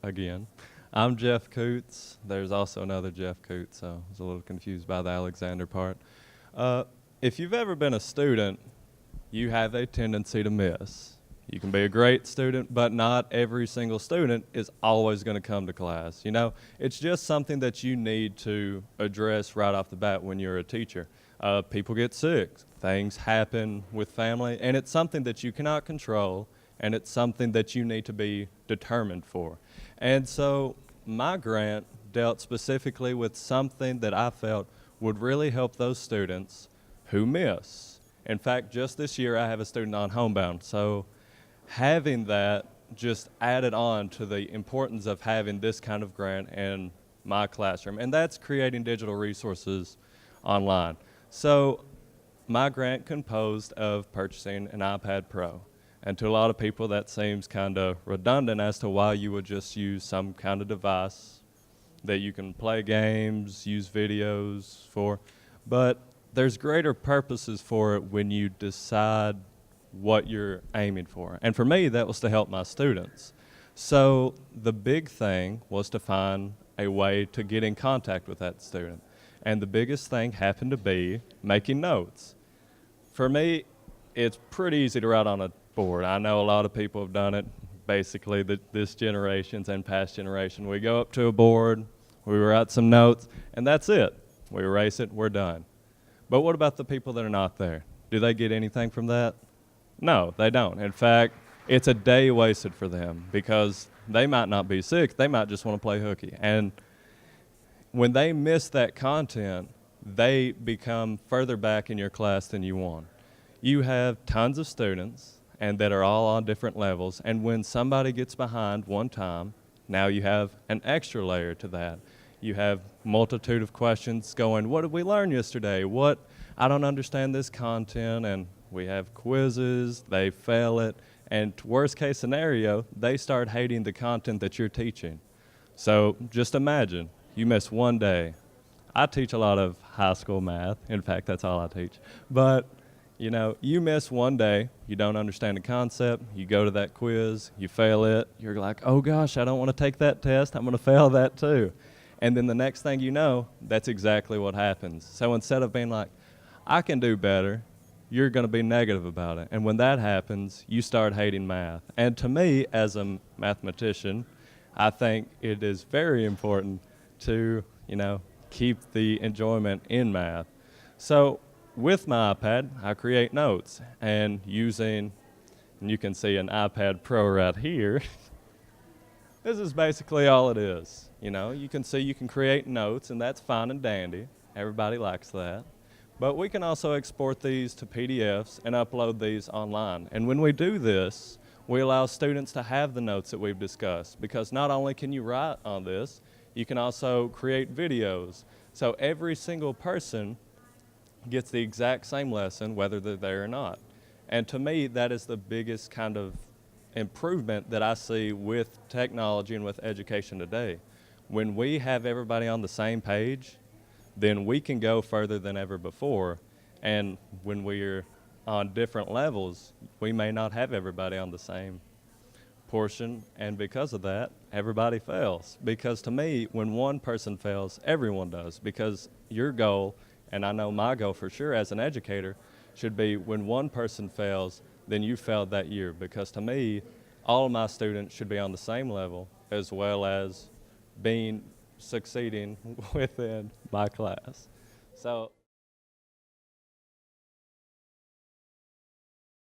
again. I'm Jeff Coots. There's also another Jeff Coots, so I was a little confused by the Alexander part. If you've ever been a student, you have a tendency to miss. You can be a great student, but not every single student is always going to come to class. You know, it's just something that you need to address right off the bat when you're a teacher. People get sick, things happen with family, and it's something that you cannot control, and it's something that you need to be determined for. And so my grant dealt specifically with something that I felt would really help those students who miss. In fact, just this year I have a student on homebound, so having that just added on to the importance of having this kind of grant in my classroom, and that's creating digital resources online. So my grant composed of purchasing an iPad Pro. And to a lot of people that seems kind of redundant as to why you would just use some kind of device that you can play games, use videos for, but there's greater purposes for it when you decide what you're aiming for. And for me, that was to help my students. So the big thing was to find a way to get in contact with that student. And the biggest thing happened to be making notes. For me, it's pretty easy to write on a board. I know a lot of people have done it, basically this generation's and past generation. We go up to a board, we write some notes, and that's it. We erase it, we're done. But what about the people that are not there? Do they get anything from that? No, they don't. In fact, it's a day wasted for them because they might not be sick, they might just want to play hooky. And when they miss that content, they become further back in your class than you want. You have tons of students and that are all on different levels, and when somebody gets behind one time, now you have an extra layer to that. You have multitude of questions going, what did we learn yesterday? I don't understand this content, and we have quizzes, they fail it, and worst case scenario, they start hating the content that you're teaching. So just imagine, you miss one day. I teach a lot of high school math. In fact, that's all I teach. But you know, you miss one day, you don't understand the concept, you go to that quiz, you fail it, you're like, oh gosh, I don't want to take that test, I'm going to fail that too. And then the next thing you know, that's exactly what happens. So instead of being like, I can do better, you're going to be negative about it. And when that happens, you start hating math. And to me, as a mathematician, I think it is very important to, keep the enjoyment in math. So with my iPad, I create notes, and you can see an iPad Pro right here. This is basically all it is. You can see you can create notes, and that's fine and dandy. Everybody likes that. But we can also export these to PDFs and upload these online. And when we do this, we allow students to have the notes that we've discussed, because not only can you write on this, you can also create videos. So every single person gets the exact same lesson, whether they're there or not. And to me, that is the biggest kind of improvement that I see with technology and with education today. When we have everybody on the same page, then we can go further than ever before. And when we're on different levels, we may not have everybody on the same portion, and because of that, everybody fails. Because to me, when one person fails, everyone does, because your goal, and I know my goal for sure as an educator, should be when one person fails, then you failed that year. Because to me, all of my students should be on the same level, as well as succeeding within my class. So